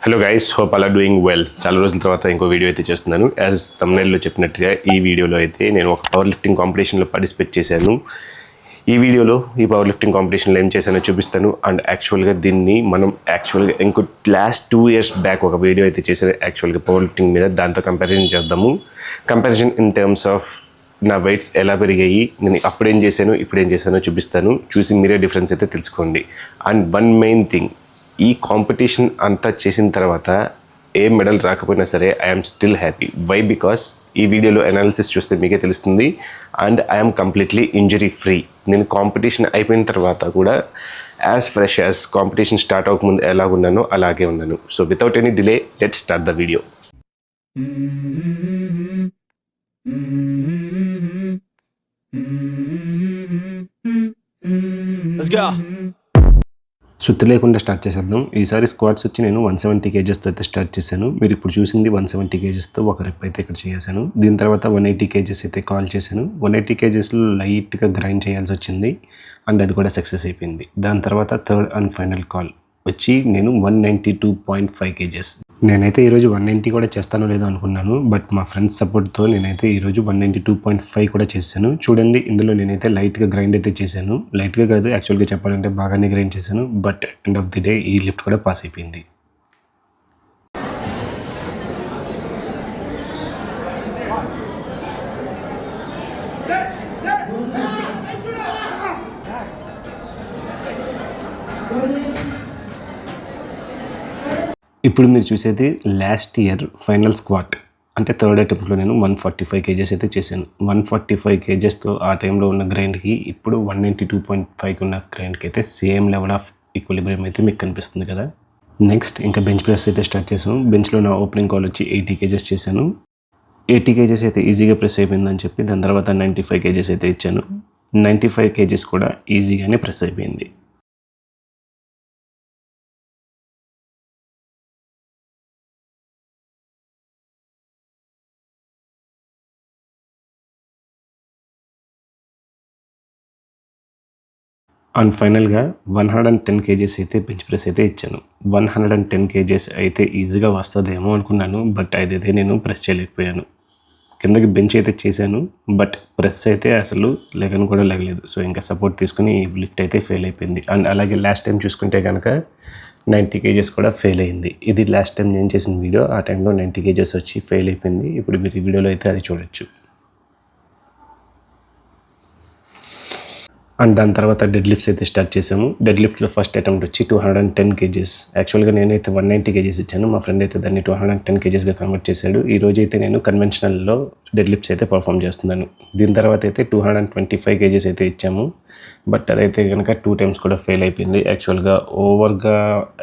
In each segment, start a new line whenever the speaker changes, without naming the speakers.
Hello guys, hope అలా doing well. చాలా రోజుల తర్వాత ఇంకో వీడియో అయితే చేస్తున్నాను. యాజ్ థంబ్నెయిల్లో చెప్పినట్టుగా ఈ వీడియోలో అయితే నేను ఒక పవర్ లిఫ్టింగ్ కాంపిటీషన్లో పార్టిసిపేట్ చేశాను. ఈ వీడియోలో ఈ పవర్ లిఫ్టింగ్ కాంపిటీషన్లో ఏం చేశానో చూపిస్తాను. అండ్ యాక్చువల్గా దీన్ని మనం ఇంకో లాస్ట్ 2 years బ్యాక్ ఒక వీడియో అయితే చేశాను యాక్చువల్గా పవర్ లిఫ్టింగ్ మీద. దాంతో కంపారిజన్ చేద్దాము. కంపారిజన్ ఇన్ టర్మ్స్ ఆఫ్ నా వెయిట్స్ ఎలా పెరిగాయి, నేను అప్పుడేం చేశాను ఇప్పుడేం చేశానో చూపిస్తాను. చూసి మీరే డిఫరెన్స్ అయితే తెలుసుకోండి. అండ్ వన్ మెయిన్ థింగ్, ఈ కాంపిటీషన్ అంతా చేసిన తర్వాత ఏ మెడల్ రాకపోయినా సరే I'm still happy. Why? Because ఈ వీడియోలో అనాలిసిస్ చూస్తే మీకే తెలుస్తుంది. And I'm completely injury free. నేను కాంపిటీషన్ అయిపోయిన తర్వాత కూడా as fresh as competition start అవ్వకముందు ఎలాగున్నానో అలాగే ఉన్నాను. So without any delay let's start the video. Let's go. సుత్తి లేకుండా స్టార్ట్ చేసేద్దాం. ఈసారి స్క్వాట్స్ వచ్చి నేను 170 kgsతో అయితే స్టార్ట్ చేశాను. మీరు ఇప్పుడు చూసింది 170 kgsతో ఒక రెప్ అయితే ఇక్కడ చేశాను. దీని తర్వాత 180 kgs అయితే కాల్ చేశాను. 180 kgsలో లైట్గా గ్రైండ్ చేయాల్సి వచ్చింది అండ్ అది కూడా సక్సెస్ అయిపోయింది. దాని తర్వాత థర్డ్ అండ్ ఫైనల్ కాల్ వచ్చి నేను 192.5 kgs. నేనైతే ఈరోజు 190 కూడా చేస్తానో లేదో అనుకున్నాను, బట్ మా ఫ్రెండ్స్ సపోర్ట్తో నేనైతే ఈరోజు 192.5 కూడా చేశాను. చూడండి, ఇందులో నేనైతే లైట్గా గ్రైండ్ అయితే చేశాను. లైట్గా కాదు, యాక్చువల్గా చెప్పాలంటే బాగానే గ్రైండ్ చేశాను. But end of the day ఈ లిఫ్ట్ కూడా పాస్ అయిపోయింది. ఇప్పుడు మీరు చూసేది లాస్ట్ ఇయర్ ఫైనల్ స్క్వాట్, అంటే థర్డ్ అటెంప్ట్లో నేను 145 kgs అయితే చేశాను. 145 kgsతో ఆ టైంలో ఉన్న గ్రైండ్కి ఇప్పుడు 192.5కి ఉన్న గ్రైండ్కి అయితే సేమ్ లెవెల్ ఆఫ్ ఈక్విలిబ్రియం అయితే మీకు కనిపిస్తుంది కదా. నెక్స్ట్ ఇంకా బెంచ్ ప్రెస్ అయితే స్టార్ట్ చేశాను. బెంచ్లో నా ఓపెనింగ్ కాల్ వచ్చి 80 kgs చేశాను. 80 kgs అయితే ఈజీగా ప్రెస్ అయిపోయిందని చెప్పి దాని తర్వాత 95 kgs అయితే ఇచ్చాను. 95 kgs కూడా ఈజీగానే ప్రెస్ అయిపోయింది. అండ్ ఫైనల్గా 110 kgs అయితే బెంచ్ ప్రెస్ అయితే ఇచ్చాను. 110 kgs అయితే ఈజీగా వస్తుందేమో అనుకున్నాను, బట్ అదైతే నేను ప్రెస్ చేయలేకపోయాను. కిందకి బెంచ్ అయితే చేశాను, బట్ ప్రెస్ అయితే అసలు లెగను కూడా లెగలేదు. సో ఇంకా సపోర్ట్ తీసుకుని ఈ లిఫ్ట్ అయితే ఫెయిల్ అయిపోయింది. అండ్ అలాగే లాస్ట్ టైం చూసుకుంటే కనుక 90 kgs కూడా ఫెయిల్ అయింది. ఇది లాస్ట్ టైం నేను చేసిన వీడియో, ఆ టైంలో 90 kgs వచ్చి ఫెయిల్ అయిపోయింది. ఇప్పుడు మీరు ఈ వీడియోలో అయితే అది చూడొచ్చు. అండ్ దాని తర్వాత డెడ్ లిఫ్ట్స్ అయితే స్టార్ట్ చేసాము. డెడ్ లిఫ్ట్లో ఫస్ట్ అటెంప్ట్ వచ్చి 210 kgs. యాక్చువల్గా నేనైతే 190 kgs ఇచ్చాను. మా ఫ్రెండ్ అయితే దాన్ని 210 kgsగా కన్వర్ట్ చేశాడు. ఈ రోజు అయితే నేను కన్వెన్షనల్లో డెడ్ లిఫ్ట్స్ అయితే పర్ఫామ్ చేస్తున్నాను. దీని తర్వాత అయితే 225 kgs అయితే ఇచ్చాము, బట్ అదైతే కనుక 2 times కూడా ఫెయిల్ అయిపోయింది. యాక్చువల్గా ఓవర్గా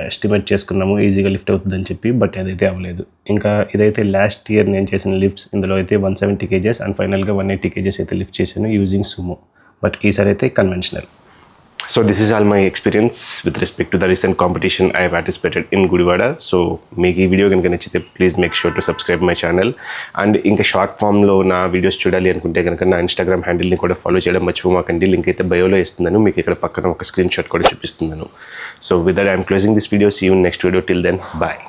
ఎస్టిమేట్ చేసుకున్నాము ఈజీగా లిఫ్ట్ అవుతుందని చెప్పి, బట్ అదైతే అవ్వలేదు. ఇంకా ఇదైతే లాస్ట్ ఇయర్ నేను చేసిన లిఫ్ట్స్. ఇందులో అయితే 170 kgs అండ్ ఫైనల్గా 180 kgs అయితే లిఫ్ట్ చేశాను యూజింగ్ సుమో, బట్ ఈసారి అయితే conventional. So this is all my experience with respect to the recent competition I participated in Gudivada. So మీకు ఈ వీడియో కనుక నచ్చితే please make sure to subscribe my channel. And ఇంకా short ఫామ్లో నా వీడియోస్ చూడాలి అనుకుంటే కనుక నా ఇన్స్టాగ్రామ్ హ్యాండిల్ని కూడా ఫాలో చేయడం మర్చిపోమాకండి. లింక్ అయితే బయోలో ఇస్తున్నాను. మీకు ఇక్కడ పక్కన ఒక స్క్రీన్ షాట్ కూడా చూపిస్తున్నాను. So with that I'm closing this video. See you next video. Till then bye.